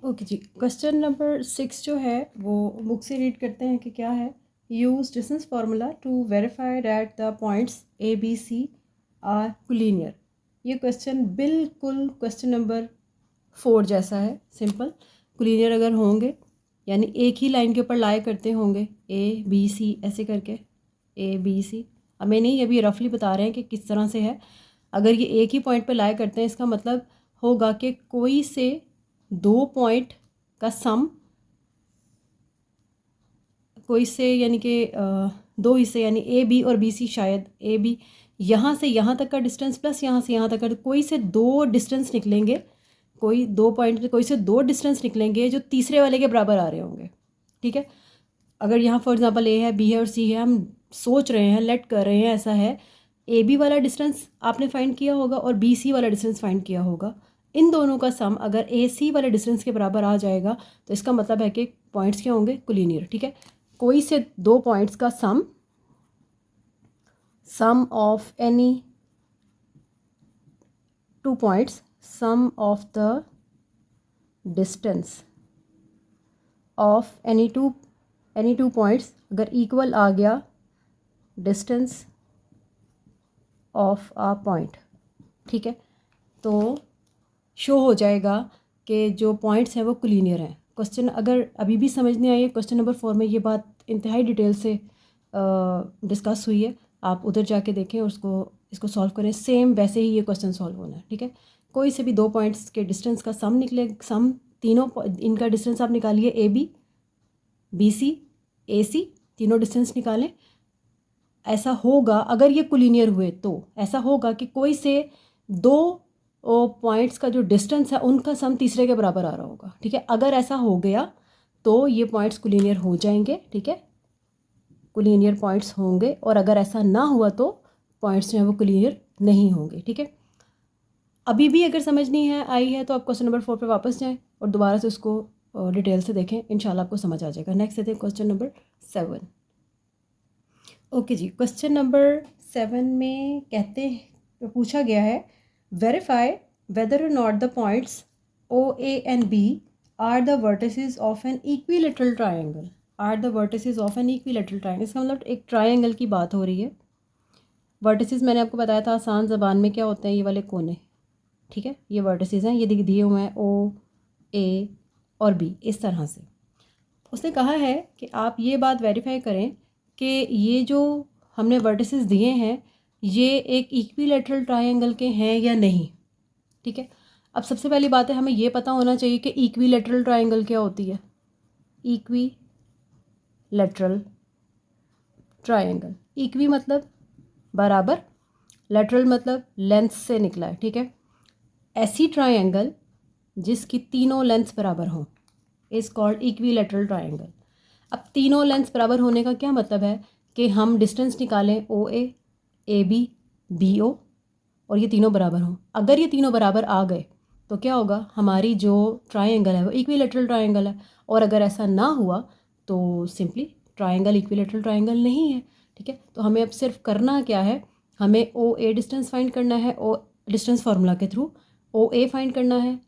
Okay जी, question number 6 जो है वो बुक से रीड करते हैं कि क्या है। Use distance formula to verify that the points A B C are collinear. ये क्वेश्चन बिल्कुल क्वेश्चन नंबर 4 जैसा है, सिंपल। कोलिनियर अगर होंगे यानी एक ही लाइन के ऊपर लाए करते होंगे ए बी सी ऐसे करके, ए बी सी। हमें नहीं, अभी रफली बता रहे हैं कि किस तरह से है। अगर ये एक ही पॉइंट पे लाए करते हैं, इसका मतलब होगा कि कोई से दो पॉइंट का सम, कोई से यानी कि दो हिस्से यानी ए बी और बी सी, शायद ए बी यहाँ से यहाँ तक का डिस्टेंस प्लस यहाँ से यहाँ तक का, कोई से दो डिस्टेंस निकलेंगे, कोई दो पॉइंट, कोई से दो डिस्टेंस निकलेंगे जो तीसरे वाले के बराबर आ रहे होंगे। ठीक है, अगर यहाँ फॉर एग्जांपल ए है, बी है और सी है, हम सोच रहे हैं, लेट कर रहे हैं ऐसा है, ए बी वाला डिस्टेंस आपने फाइंड किया होगा और बी सी वाला डिस्टेंस फाइंड किया होगा। इन दोनों का सम अगर ए सी वाले डिस्टेंस के बराबर आ जाएगा तो इसका मतलब है कि पॉइंट्स क्या होंगे, कोलिनियर। ठीक है, कोई से दो पॉइंट्स का sum of any two points, sum of the distance of any two points अगर इक्वल आ गया डिस्टेंस ऑफ आ पॉइंट, ठीक है, तो शो हो जाएगा कि जो पॉइंट्स हैं वो कोलिनियर हैं। क्वेश्चन अगर अभी भी समझ नहीं आई है, क्वेश्चन नंबर 4 में ये बात इंतहाई डिटेल से डिस्कस हुई है। आप उधर जाके देखें और उसको इसको सॉल्व करें, सेम वैसे ही ये क्वेश्चन सॉल्व होना है। ठीक है, कोई से भी दो पॉइंट्स के डिस्टेंस का सम निकले, सम तीनों इनका डिस्टेंस आप निकालिए, ए बी, बी सी, ए सी, तीनों डिस्टेंस निकालें। ऐसा होगा अगर ये कोलिनियर हुए तो ऐसा होगा कि कोई से दो पॉइंट्स का जो डिस्टेंस है उनका सम तीसरे के बराबर आ रहा होगा। ठीक है, अगर ऐसा हो गया तो ये पॉइंट्स कोलिनियर हो जाएंगे। ठीक है, कोलिनियर पॉइंट्स होंगे, और अगर ऐसा ना हुआ तो पॉइंट्स जो है वो कोलिनियर नहीं होंगे। ठीक है, अभी भी अगर समझ नहीं है आई है तो आप क्वेश्चन नंबर 4 पे वापस जाएं और दोबारा से उसको डिटेल से देखें, इंशाल्लाह आपको समझ आ जाएगा। नेक्स्ट देते हैं क्वेश्चन नंबर 7। ओके जी, क्वेश्चन नंबर 7 में पूछा गया है, verify whether or not the points O A and B are the vertices of an equilateral triangle, are the vertices of an equilateral triangle. इसका मतलब एक ट्रायंगल की बात हो रही है। वर्टिसेस मैंने आपको बताया था आसान ज़बान में क्या होते हैं, ये वाले कोने। ठीक है, ये वर्टिसेस हैं, ये दिए हुए हैं ओ ए और बी, इस तरह से। उसने कहा है कि आप ये बात वेरीफाई करें कि ये जो हमने वर्टिसेस दिए हैं ये एक इक्विलेटरल ट्रायंगल के हैं या नहीं। ठीक है, अब सबसे पहली बात है हमें ये पता होना चाहिए कि इक्विलेटरल ट्रायंगल क्या होती है। इक्विलेटरल ट्रायंगल, इक्वी मतलब बराबर, लेटरल मतलब लेंथ से निकला है। ठीक है, ऐसी ट्रायंगल जिसकी तीनों लेंथ्स बराबर हों इज़ कॉल्ड इक्विलेटरल ट्रायंगल। अब तीनों लेंथ्स बराबर होने का क्या मतलब है कि हम डिस्टेंस निकालें ए बी, बी ओ, और ये तीनों बराबर हों। अगर ये तीनों बराबर आ गए तो क्या होगा, हमारी जो ट्रायंगल है वो इक्विलेटरल ट्रायंगल है। और अगर ऐसा ना हुआ तो सिंपली ट्रायंगल इक्विलेटरल ट्रायंगल नहीं है। ठीक है, तो हमें अब सिर्फ करना क्या है, हमें ओ ए डिस्टेंस फाइंड करना है, ओ डिस्टेंस फार्मूला के थ्रू ओ ए फाइंड करना है,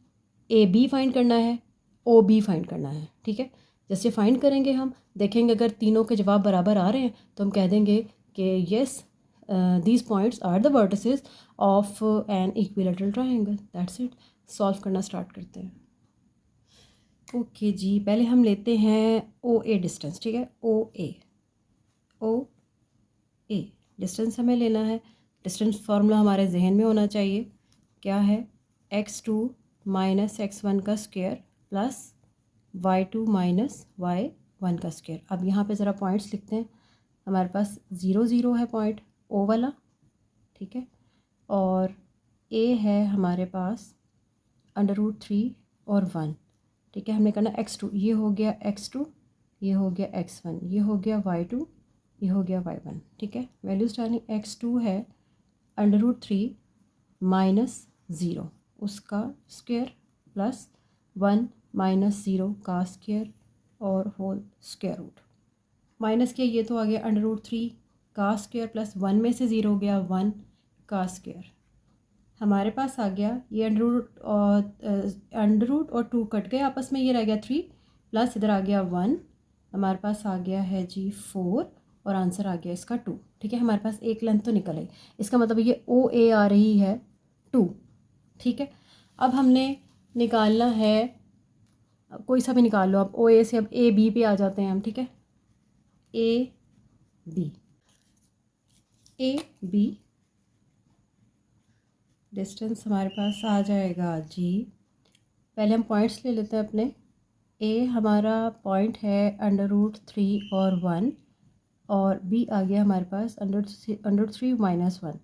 ए बी फाइंड करना है, ओ बी फाइंड करना है। ठीक है, जैसे फाइंड करेंगे हम देखेंगे अगर तीनों के जवाब बराबर आ रहे हैं तो हम कह देंगे कि yes these points are the vertices of an equilateral triangle. That's it. Solve करना स्टार्ट करते हैं। ओके जी, पहले हम लेते हैं ओ ए डिस्टेंस। ठीक है, ओ ए डिस्टेंस हमें लेना है। डिस्टेंस फार्मूला हमारे जहन में होना चाहिए, क्या है, x2 माइनस x1 का square plus y2 minus y1 का स्क्वायर। अब यहाँ पे ज़रा पॉइंट्स लिखते हैं। हमारे पास 0 0 है पॉइंट ओ वाला। ठीक है, और a है हमारे पास √3 और 1। ठीक है, हमने करना x2, ये हो गया x2, ये हो गया x1, ये हो गया y2, ये हो गया y1। ठीक है, वैल्यूज डालनी, x2 है √3 माइनस 0 उसका स्क्वायर प्लस 1 माइनस 0 का स्क्वायर और होल स्क्वायर रूट। माइनस किया ये तो आ गया √3 का स्क्वायर प्लस 1 में से 0 गया 1 का स्क्वायर हमारे पास आ गया ये अंडर रूट और 2 कट गए आपस में, ये रह गया 3 प्लस इधर आ गया 1, हमारे पास आ गया है जी 4 और आंसर आ गया इसका 2। ठीक है, हमारे पास एक लेंथ तो निकल आई, इसका मतलब ये ओ ए आ रही है 2। ठीक है, अब हमने निकालना है, कोई सा भी निकाल लो आप, ओ ए से अब ए बी पे आ जाते हैं हम। ठीक है, ए बी डिस्टेंस हमारे पास आ जाएगा जी, पहले हम पॉइंट्स ले लेते हैं अपने। ए हमारा पॉइंट है √3 और 1, और बी आ गया हमारे पास √3 - 1,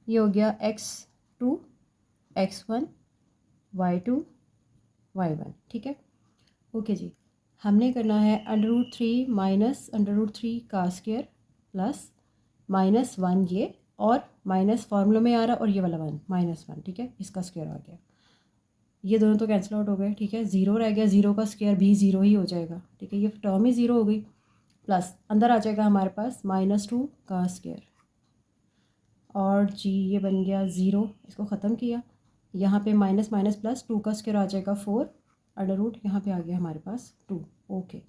ये हो गया x2 x1 y2 y1। ठीक है, ओके जी, हमने करना है √3 माइनस √3 का स्क्वायर प्लस -1 ये, और माइनस फार्मूला में आ रहा और ये वाला 1 -1। ठीक है, इसका स्क्वायर आ गया, ये दोनों तो कैंसिल आउट हो गए। ठीक है, ज़ीरो रह गया, ज़ीरो का स्क्वायर भी ज़ीरो ही हो जाएगा। ठीक है, ये टर्म ही ज़ीरो हो गई, प्लस अंदर आ जाएगा हमारे पास -2 का स्क्वायर, और जी ये बन गया ज़ीरो, इसको ख़त्म किया, यहाँ पे माइनस माइनस प्लस 2 का स्क्वायर आ जाएगा 4 अंडर रूट, यहाँ पे आ गया हमारे पास 2। ओके,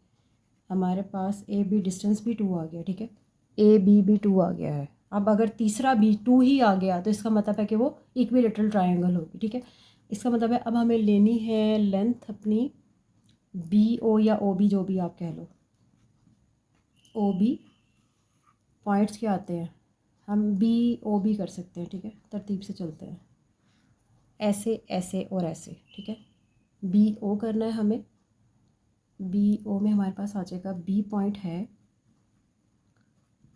हमारे पास ए बी डिस्टेंस भी 2 आ गया। ठीक है, ए बी भी 2 आ गया है। अब अगर तीसरा भी 2 ही आ गया तो इसका मतलब है कि वो इक्विलेटरल ट्रायंगल होगी। ठीक है, इसका मतलब है अब हमें लेनी है लेंथ अपनी बी ओ या ओ बी, जो भी आप कह लो, ओ बी पॉइंट्स क्या आते हैं, हम बी ओ बी कर सकते हैं। ठीक है, तरतीब से चलते हैं, ऐसे ऐसे और ऐसे। ठीक है, बी ओ करना है हमें, बी ओ में हमारे पास आ जाएगा, बी पॉइंट है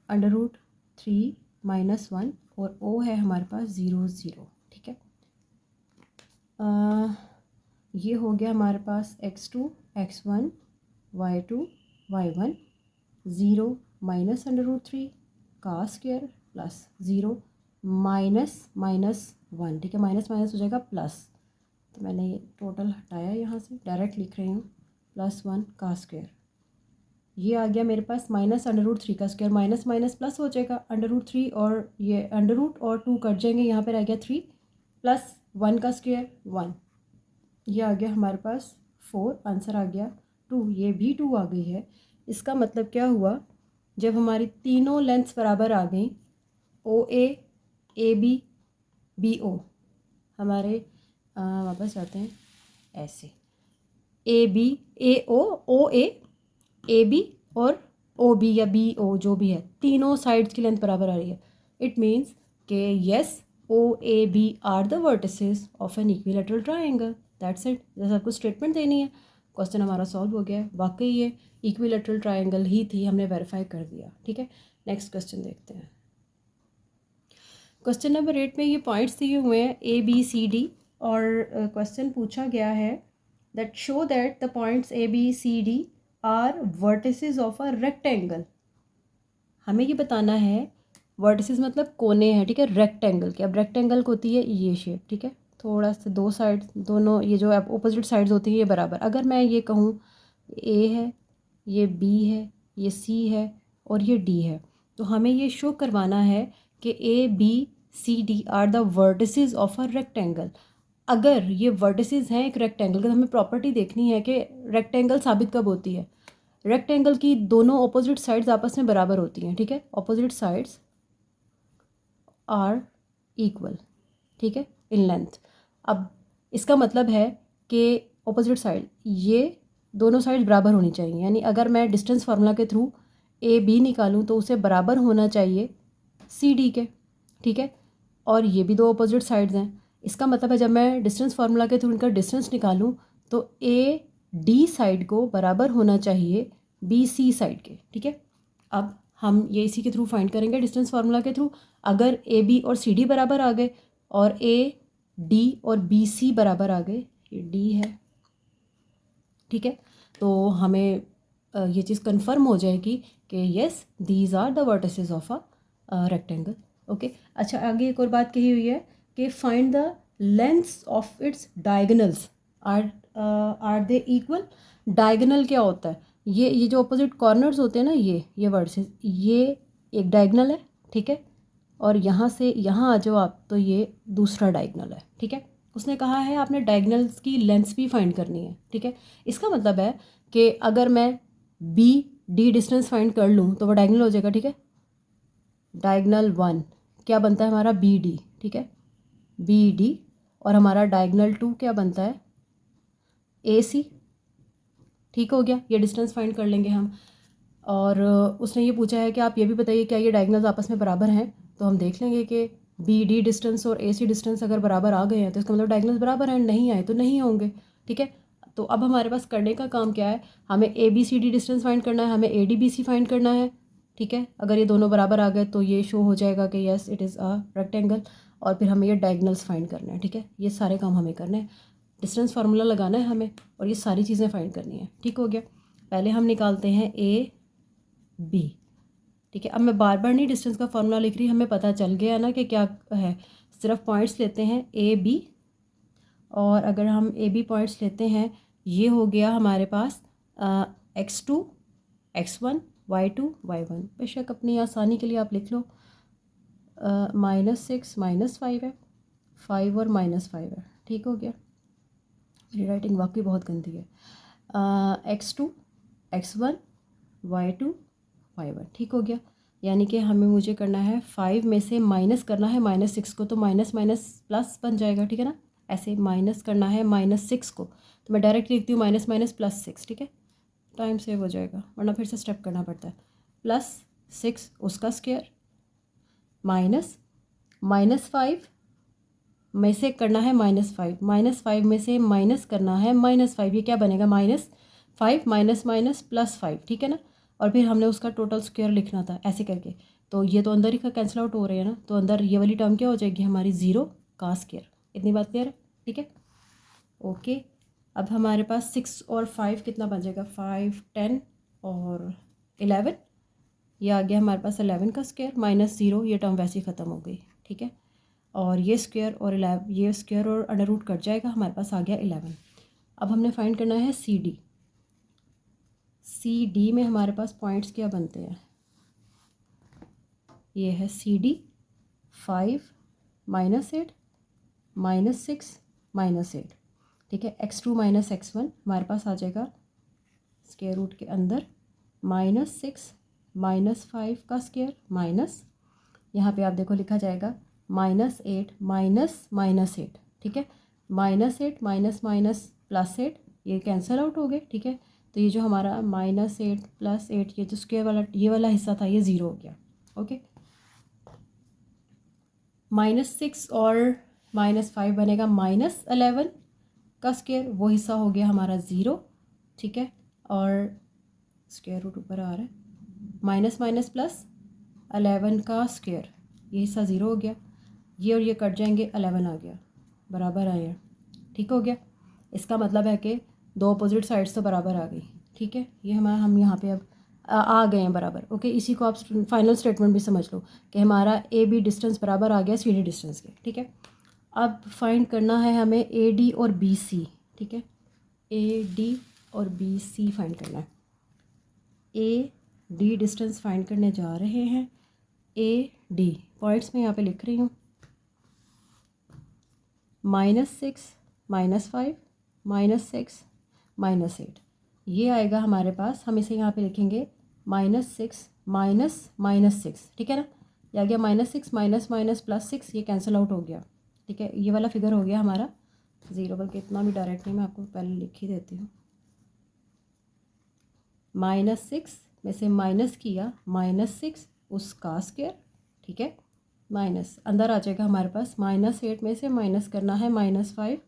√3 - 1 और ओ है हमारे पास 0 0। ठीक है, ये हो गया हमारे पास x2 x1 y2 y1, 0 minus √3 का स्क्वायर प्लस 0 -1। ठीक है, माइनस माइनस हो जाएगा प्लस, तो मैंने ये टोटल हटाया, यहाँ से डायरेक्ट लिख रही हूँ, +1 का स्क्वायर, ये आ गया मेरे पास -√3 का स्क्वायर, माइनस माइनस प्लस हो जाएगा, √3 और ये अंडर रूट और 2 कट जाएंगे, यहाँ पे रह गया 3 प्लस 1 का स्क्वायर 1, ये आ गया हमारे पास 4, आंसर आ गया 2, ये भी 2 आ गई है। इसका मतलब क्या हुआ, जब हमारी तीनों लेंथ्स बराबर आ गई, ए बी ओ, हमारे वापस जाते हैं ऐसे, ए बी और ओ बी या बी ओ जो भी है, तीनों साइड्स की लेंथ बराबर आ रही है। इट मीन्स के yes O A B are the vertices of an equilateral triangle. That's it, जैसे आपको स्टेटमेंट देनी है, क्वेश्चन हमारा सॉल्व हो गया। वाकई ये इक्विलेटरल ट्रायंगल ही थी, हमने वेरीफाई कर दिया। ठीक है, नेक्स्ट क्वेश्चन देखते हैं। क्वेश्चन नंबर 8 में ये पॉइंट्स दिए हुए हैं ए बी सी डी, और क्वेश्चन पूछा गया है that show that the points A B C D are vertices of a rectangle. हमें ये बताना है, वर्टिसेस मतलब कोने हैं। ठीक है, रेक्टेंगल के, अब रेक्टेंगल को होती है ये शेप। ठीक है, थोड़ा सा दो साइड, दोनों ये जो अपोजिट साइड्स होती हैं ये बराबर। अगर मैं ये कहूँ ए है, ये बी है, ये सी है और ये डी है, तो हमें ये शो करवाना है कि A B C D are the vertices of a rectangle. अगर ये वर्टिसेस हैं एक रेक्टेंगल के, तो हमें प्रॉपर्टी देखनी है कि रेक्टेंगल साबित कब होती है, रेक्टेंगल की दोनों ऑपोजिट साइड्स आपस में बराबर होती हैं। ठीक है, ऑपोजिट साइड्स आर इक्वल। ठीक है, इन लेंथ। अब इसका मतलब है कि ऑपोजिट साइड, ये दोनों साइड बराबर होनी चाहिए, यानी अगर मैं डिस्टेंस फार्मूला के थ्रू ए बी निकालूं तो उसे बराबर होना चाहिए सी डी के। ठीक है, और ये भी दो ऑपोजिट साइड्स हैं, इसका मतलब है जब मैं डिस्टेंस फार्मूला के थ्रू इनका डिस्टेंस निकालूं तो ए डी साइड को बराबर होना चाहिए बी सी साइड के। ठीक है, अब हम ये इसी के थ्रू फाइंड करेंगे डिस्टेंस फार्मूला के थ्रू। अगर ए बी और सी डी बराबर आ गए और ए डी और बी सी बराबर आ गए, ये डी है। ठीक है, तो हमें ये चीज़ कंफर्म हो जाएगी कि yes these are the vertices of a rectangle. Okay, अच्छा आगे एक और बात कही हुई है कि find the lengths of its diagonals, are they equal. Diagonal क्या होता है, ये जो अपोजिट कॉर्नर्स होते हैं ना, ये वर्टिसेस, ये एक डायगोनल है। ठीक है, और यहाँ से यहाँ आ जाओ आप, तो ये दूसरा डायगनल है, ठीक है। उसने कहा है आपने डायगनल्स की लेंथ्स भी फाइंड करनी है, ठीक है। इसका मतलब है कि अगर मैं बी डी डिस्टेंस फाइंड कर लूँ तो वो डायगनल हो जाएगा, ठीक है। डायगनल 1 क्या बनता है हमारा, बी डी, ठीक है, बी डी। और हमारा डायगनल 2 क्या बनता है, ए सी, ठीक हो गया। ये डिस्टेंस फाइंड कर लेंगे हम। और उसने ये पूछा है कि आप ये भी बताइए क्या ये डायगनल्स आपस में बराबर हैं, तो हम देख लेंगे कि बी डी डिस्टेंस और ए सी डिस्टेंस अगर बराबर आ गए हैं तो इसका मतलब डायगनल्स बराबर हैं, नहीं आए तो नहीं होंगे, ठीक है। तो अब हमारे पास करने का काम क्या है, हमें A B C D distance find करना है, हमें A D B C find करना है, ठीक है। अगर ये दोनों बराबर आ गए तो ये शो हो जाएगा कि yes it is a rectangle. और फिर हमें ये डायगनल्स फाइंड करना है, ठीक है। ये सारे काम हमें करने हैं, डिस्टेंस फार्मूला लगाना है हमें और ये सारी चीज़ें फाइंड करनी है, ठीक हो गया। पहले हम निकालते हैं ए बी, ठीक है। अब मैं बार बार नहीं डिस्टेंस का फार्मूला लिख रही, हमें पता चल गया ना कि क्या है। सिर्फ पॉइंट्स लेते हैं ए बी, और अगर हम ए बी पॉइंट्स लेते हैं, ये हो गया हमारे पास x2 x1 y2 y1। बेशक अपनी आसानी के लिए आप लिख लो, -6 -5 है, 5 और -5 है, ठीक हो गया। मेरी राइटिंग वाकई बहुत गंदी है। x2 x1 y2 y1, ठीक हो गया। यानी कि हमें मुझे करना है 5 में से माइनस करना है -6 को, तो माइनस माइनस प्लस बन जाएगा, ठीक है ना। ऐसे माइनस करना है -6 को, तो मैं डायरेक्ट लिखती हूँ माइनस माइनस प्लस 6, ठीक है। टाइम सेव हो जाएगा, वरना फिर से स्टेप करना पड़ता है। +6 उसका स्क्वायर, माइनस -5 में से करना है -5, -5 में से माइनस करना है -5, ये क्या बनेगा, -5 माइनस माइनस +5, ठीक है ना। और फिर हमने उसका टोटल स्क्वायर लिखना था ऐसे करके, तो ये तो अंदर ही का कैंसिल आउट हो रहे हैं ना, तो अंदर ये वाली टर्म क्या हो जाएगी हमारी, 0 का स्क्वायर। इतनी बात क्लियर है, ठीक है, ओके। अब हमारे पास 6 और 5 कितना बन जाएगा, 5 10 और 11, ये आ गया हमारे पास 11 का स्क्वायर, -0, ये टर्म वैसे ही ख़त्म हो गई, ठीक है। और ये स्क्वायर और 11, ये स्क्वायर और अंडर रूट कट जाएगा, हमारे पास आ गया 11। अब हमने फाइंड करना है सी डी। सी डी में हमारे पास पॉइंट्स क्या बनते हैं, ये है सी डी, 5 -8 -6 -8, ठीक है। x2 -x1 हमारे पास आ जाएगा स्क्वायर रूट के अंदर, -6 -5 का स्क्वायर, माइनस यहाँ पे आप देखो लिखा जाएगा -8 -8, ठीक है। -8 माइनस माइनस +8, ये कैंसिल आउट हो गए, ठीक है। तो ये जो हमारा -8 +8, ये जो स्क्वायर वाला ये वाला हिस्सा था ये 0 हो गया, ओके। -6 और -5 बनेगा -11 का स्क्वायर, वो हिस्सा हो गया हमारा 0, ठीक है। और स्क्वायर रूट ऊपर आ रहा है, माइनस माइनस प्लस 11 का स्क्वायर, ये हिस्सा 0 हो गया, ये और ये कट जाएंगे, 11 आ गया, बराबर आए हैं, ठीक हो गया। इसका मतलब है कि दो अपोजिट साइड्स तो बराबर आ गई, ठीक है। ये हम यहाँ पे अब आ गए हैं बराबर, ओके। इसी को आप फाइनल स्टेटमेंट भी समझ लो कि हमारा ए बी डिस्टेंस बराबर आ गया सी डी डिस्टेंस के, ठीक है। अब फाइंड करना है हमें ए डी और बी सी, ठीक है। ए डी और बी सी फाइंड करना है। ए डी डिस्टेंस फाइंड करने जा रहे हैं। ए डी पॉइंट्स में यहाँ पे लिख रही हूँ, -6 -5 -6 -8, ये आएगा हमारे पास। हम इसे यहाँ पे लिखेंगे -6 -6, ठीक है ना। ये आ गया -6 माइनस माइनस +6, ये कैंसिल आउट हो गया, ठीक है। ये वाला फिगर हो गया हमारा 0, बल्कि इतना भी डायरेक्ट नहीं, मैं आपको पहले लिख ही देती हूँ। -6 में से माइनस किया, -6 उसका स्क्वायर, ठीक है, माइनस अंदर आ जाएगा हमारे पास, -8 में से माइनस करना है -5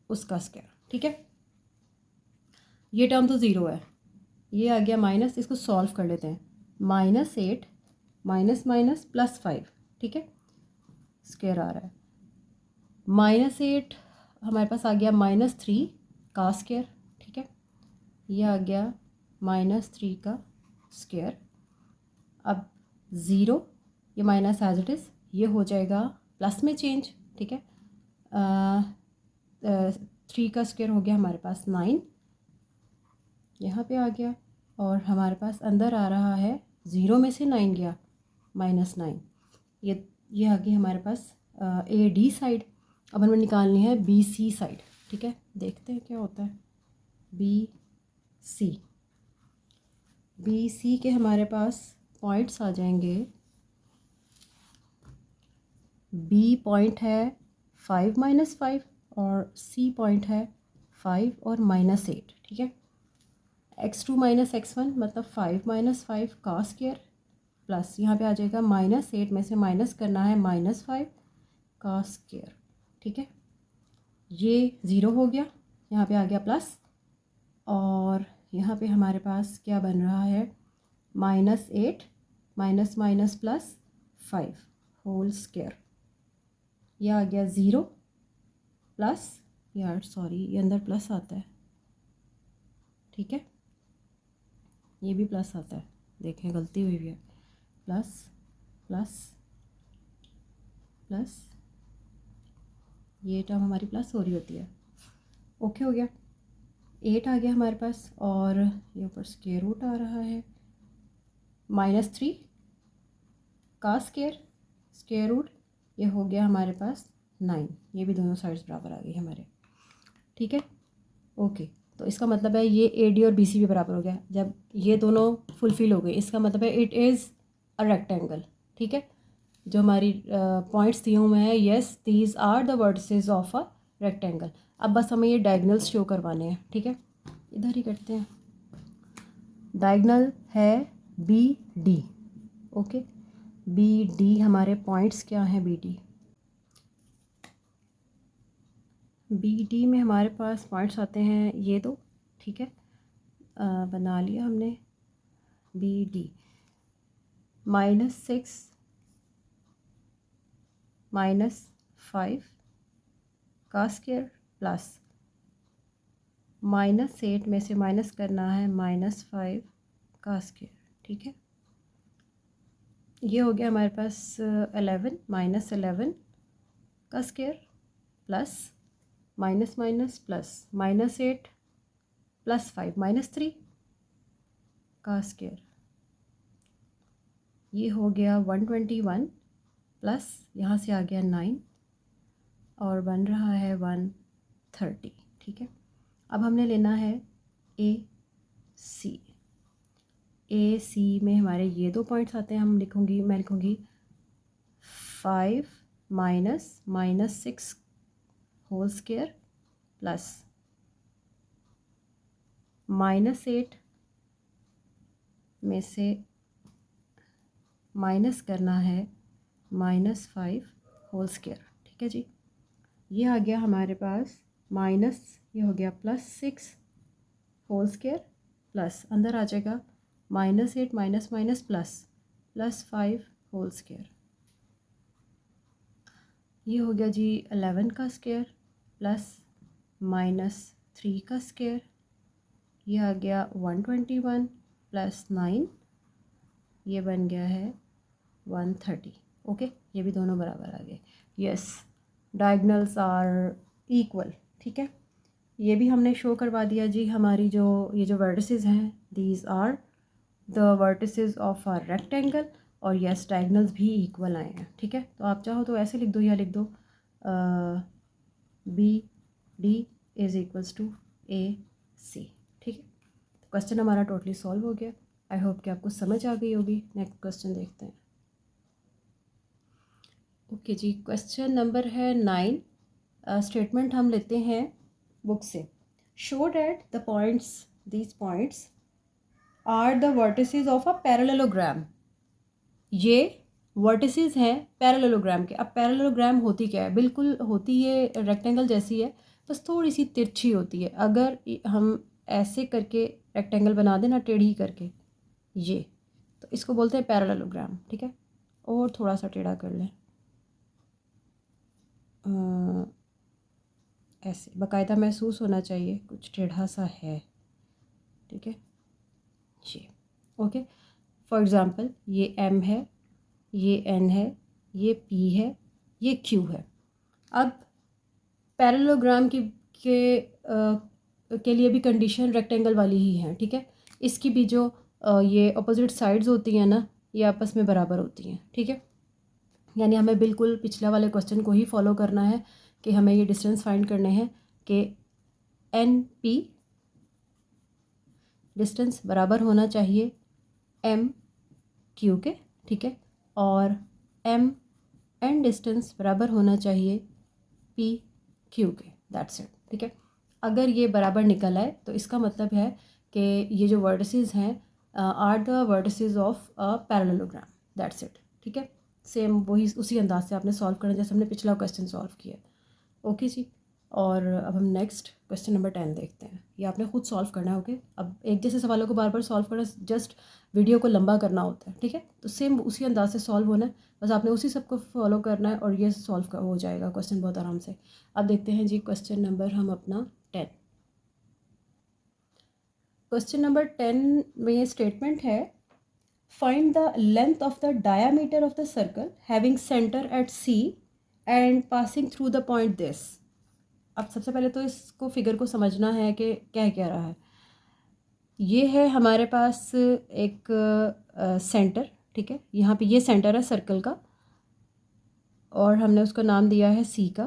उसका स्क्वायर, ठीक है। ये टर्म तो 0 है, ये आ गया माइनस, इसको सॉल्व कर लेते हैं। -8 माइनस माइनस +5, ठीक है, स्क्वायर आ रहा है। -8 हमारे पास आ गया -3 का स्क्वायर, ठीक है, ये आ गया -3 का स्क्वायर। अब 0, ये माइनस एज इट इज़, ये हो जाएगा प्लस में चेंज, ठीक है। 3 का स्क्वायर हो गया हमारे पास 9, यहाँ पे आ गया। और हमारे पास अंदर आ रहा है 0 में से 9 गया, -9, ये आ गई हमारे पास ए डी साइड। अब हमें निकालनी है बी सी साइड, ठीक है। देखते हैं क्या होता है। बी सी के हमारे पास पॉइंट्स आ जाएंगे। बी पॉइंट है 5 - 5 और सी पॉइंट है 5 और -8, ठीक है। x2 - x1 मतलब 5 - 5 का स्क्वायर प्लस यहाँ पे आ जाएगा -8 में से माइनस करना है -5 का स्क्वायर, ठीक है। ये ज़ीरो हो गया, यहाँ पे आ गया प्लस, और यहाँ पे हमारे पास क्या बन रहा है, -8 minus minus plus 5 whole square. यह आ गया 0 प्लस, यार सॉरी ये अंदर प्लस आता है, ठीक है। ये भी प्लस आता है, देखें गलती हुई है। प्लस प्लस प्लस, ये टर्म हमारी प्लस हो रही होती है। ओके हो गया, 8 आ गया हमारे पास, और ये ऊपर स्क्वायर रूट आ रहा है -3 का स्क्वायर रूट, ये हो गया हमारे पास 9। ये भी दोनों साइड्स बराबर आ गई हमारे, ठीक है। ओके, तो इसका मतलब है ये ए डी और बी सी भी बराबर हो गया। जब ये दोनों फुलफ़िल हो गए, इसका मतलब है इट इज़ अ रेक्टेंगल, ठीक है। जो हमारी पॉइंट्स दिए हुए हैं, yes these are the vertices of a rectangle. अब बस हमें ये डायगनल्स शो करवाने हैं, ठीक है। इधर ही करते हैं। डायगनल है B D, okay. B D हमारे पॉइंट्स क्या हैं, बी डी में हमारे पास पॉइंट्स आते हैं ये दो, ठीक है। बना लिया हमने बी डी। -6 -5 का स्क्वायर प्लस -8 में से माइनस करना है -5 का स्क्वायर, ठीक है। ये हो गया हमारे पास 11 -11 का square plus minus minus plus -8 plus 5 -3 का स्क्वायर। ये हो गया 121 प्लस यहाँ से आ गया 9 और बन रहा है 130, ठीक है। अब हमने लेना है ए सी में हमारे ये दो पॉइंट्स आते हैं। मैं लिखूँगी 5 -6 होल स्क्वायर प्लस -8 में से माइनस करना है -5 होल स्क्वायर, ठीक है जी। ये आ गया हमारे पास माइनस, ये हो गया +6 होल स्क्वायर प्लस अंदर आ जाएगा -8 माइनस माइनस +5 होल स्क्वायर। ये हो गया जी 11 का स्क्वायर प्लस -3 का स्क्वायर। ये आ गया 121 प्लस 9, ये बन गया है 130, ओके। ये भी दोनों बराबर आ गए, यस डायगनल्स आर इक्वल, ठीक है। ये भी हमने शो करवा दिया जी। हमारी ये जो वर्टिसेस हैं, these are the vertices of a rectangle, और यस डायगनल्स भी इक्वल आए हैं, ठीक है। तो आप चाहो तो ऐसे लिख दो या लिख दो B D is equals to A C, ठीक है। तो क्वेश्चन हमारा टोटली सॉल्व हो गया। आई होप कि आपको समझ आ गई होगी। नेक्स्ट क्वेश्चन देखते हैं। ओके जी, क्वेश्चन नंबर है 9। स्टेटमेंट हम लेते हैं बुक से। Show that the points, these points are the vertices of a parallelogram. ये वर्टिसेस हैं पैरेललोग्राम के। अब पैरेललोग्राम होती क्या है, बिल्कुल होती है रेक्टेंगल जैसी है, बस थोड़ी सी तिरछी होती है। अगर हम ऐसे करके रेक्टेंगल बना देना टेढ़ी करके, ये तो इसको बोलते हैं पैरेललोग्राम, ठीक है। और थोड़ा सा टेढ़ा कर लें, ऐसे बाकायदा महसूस होना चाहिए कुछ टेढ़ा सा है, ठीक है जी, ओके। फॉर एग्ज़ाम्पल ये M है, ये N है, ये P है, ये Q है। अब पैरेललोग्राम के लिए भी कंडीशन रेक्टेंगल वाली ही है, ठीक है। इसकी भी जो ये अपोजिट साइड्स होती हैं ना, ये आपस में बराबर होती हैं, ठीक है। यानी हमें बिल्कुल पिछले वाले क्वेश्चन को ही फॉलो करना है कि हमें ये डिस्टेंस फाइंड करने हैं कि एन पी डिस्टेंस बराबर होना चाहिए एम क्यू के, ठीक है, और एम एन डिस्टेंस बराबर होना चाहिए पी क्यू के, दैट्स इट, ठीक है। अगर ये बराबर निकल आए तो इसका मतलब है कि ये जो वर्टिसेस हैं are the vertices of a parallelogram, that's it, ठीक है। सेम वही उसी अंदाज से आपने सॉल्व करना जैसे हमने पिछला क्वेश्चन सॉल्व किया। ओके जी, और अब हम नेक्स्ट क्वेश्चन नंबर 10 देखते हैं। ये आपने खुद सॉल्व करना है। ओके, अब एक जैसे सवालों को बार बार सॉल्व करना जस्ट वीडियो को लंबा करना होता है, ठीक है। तो सेम उसी अंदाज से सॉल्व होना है, बस आपने उसी सबको फॉलो करना है और ये सॉल्व हो जाएगा क्वेश्चन बहुत आराम से। अब देखते हैं जी क्वेश्चन नंबर हम अपना 10। क्वेश्चन नंबर 10 में ये स्टेटमेंट है, find the length of the diameter of the circle having centre at C and passing through the point this. अब सबसे पहले तो इसको फिगर को समझना है कि क्या रहा है। ये है हमारे पास एक सेंटर, ठीक है, यहाँ पे ये सेंटर है सर्कल का और हमने उसको नाम दिया है सी का।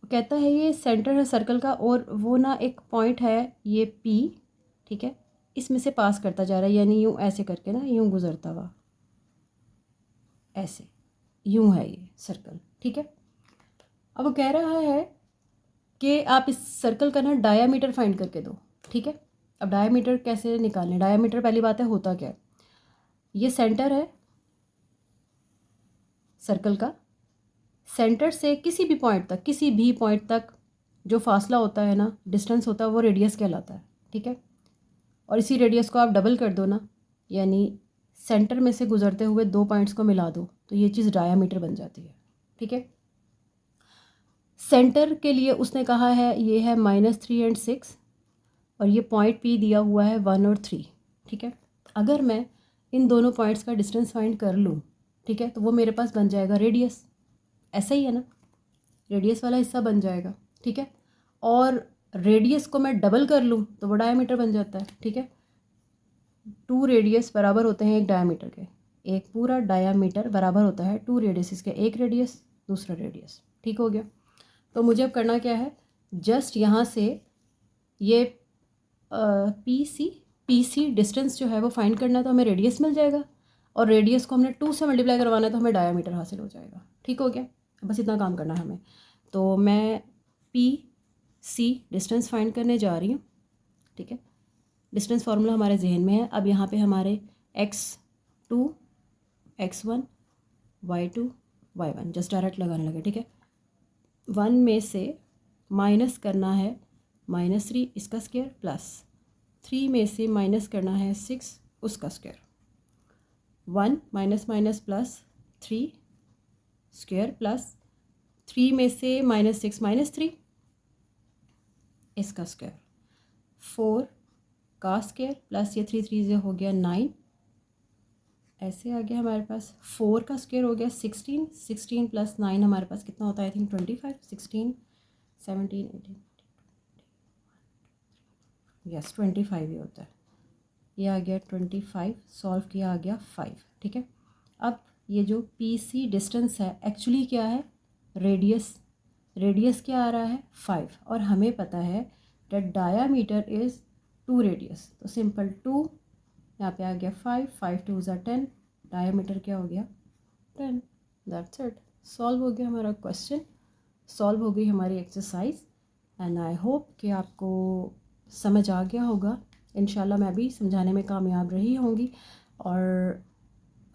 कहता है ये सेंटर है सर्कल का और वो ना एक पॉइंट है ये पी, ठीक है, इसमें से पास करता जा रहा है, यानी यूँ ऐसे करके ना यूँ गुजरता हुआ, ऐसे यूँ है ये सर्कल, ठीक है। अब वो कह रहा है कि आप इस सर्कल का ना डायामीटर फाइंड करके दो, ठीक है। अब डायामीटर कैसे निकालें? डायामीटर पहली बात है होता क्या है, ये सेंटर है सर्कल का, सेंटर से किसी भी पॉइंट तक जो फासला होता है ना, डिस्टेंस होता है, वो रेडियस कहलाता है, ठीक है। और इसी रेडियस को आप डबल कर दो ना, यानी सेंटर में से गुजरते हुए दो पॉइंट्स को मिला दो तो ये चीज़ डायामीटर बन जाती है, ठीक है। सेंटर के लिए उसने कहा है ये है -3 और 6 और ये पॉइंट पी दिया हुआ है 1 और 3, ठीक है। अगर मैं इन दोनों पॉइंट्स का डिस्टेंस फाइंड कर लूँ, ठीक है, तो वो मेरे पास बन जाएगा रेडियस, ऐसा ही है ना, रेडियस वाला हिस्सा बन जाएगा, ठीक है। और रेडियस को मैं डबल कर लूँ तो वो डायमीटर बन जाता है, ठीक है। 2 रेडियस बराबर होते हैं एक डायमीटर के, एक पूरा डायमीटर बराबर होता है 2 रेडियस के, एक रेडियस दूसरा रेडियस, ठीक हो गया। तो मुझे अब करना क्या है, जस्ट यहाँ से ये पी सी डिस्टेंस जो है वो फाइंड करना है तो हमें रेडियस मिल जाएगा और रेडियस को हमने 2 से मल्टीप्लाई करवाना है तो हमें डायमीटर हासिल हो जाएगा, ठीक हो गया। बस इतना काम करना है हमें। तो मैं पी सी डिस्टेंस फाइंड करने जा रही हूँ, ठीक है। डिस्टेंस फार्मूला हमारे जहन में है। अब यहाँ पे हमारे x2 x1 y2 y1 just direct लगाने लगे, ठीक है। 1 में से माइनस करना है -3 इसका स्क्वायर प्लस 3 में से माइनस करना है 6 उसका square, 1 minus minus plus 3 square plus 3 में से -6 -3 इसका स्क्वायर, 4 का स्क्वायर प्लस ये 3 3 से हो गया 9, ऐसे आ गया हमारे पास 4 का स्क्वायर हो गया 16, 16 प्लस 9 हमारे पास कितना होता है, आई थिंक 25, 16 17 18 यस 25 ही होता है। ये आ गया 25, सॉल्व किया आ गया 5, ठीक है। अब ये जो पी सी डिस्टेंस है एक्चुअली क्या है, रेडियस, रेडियस क्या आ रहा है 5 और हमें पता है दैट डायामीटर इज़ 2 रेडियस, तो सिंपल 2 यहाँ पे आ गया 5, 5 2 ज़ा 10, डायामीटर क्या हो गया 10, दैट्स इट। सॉल्व हो गया हमारा क्वेश्चन, सॉल्व हो गई हमारी एक्सरसाइज एंड आई होप कि आपको समझ आ गया होगा। इंशाल्लाह मैं भी समझाने में कामयाब रही होंगी और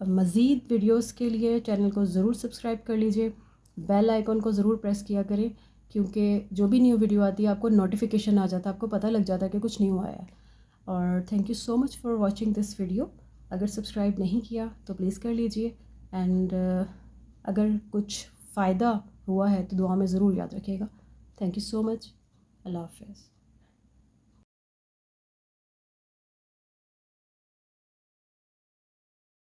मज़ीद वीडियोस के लिए चैनल को ज़रूर सब्सक्राइब कर लीजिए, बेल आइकॉन को ज़रूर प्रेस किया करें क्योंकि जो भी न्यू वीडियो आती है आपको नोटिफिकेशन आ जाता है, आपको पता लग जाता है कि कुछ न्यू आया है। और thank you so much for watching this video. अगर सब्सक्राइब नहीं किया तो प्लीज़ कर लीजिए एंड अगर कुछ फ़ायदा हुआ है तो दुआ में ज़रूर याद रखिएगा। थैंक यू सो मच, अल्लाह हाफ़िज़।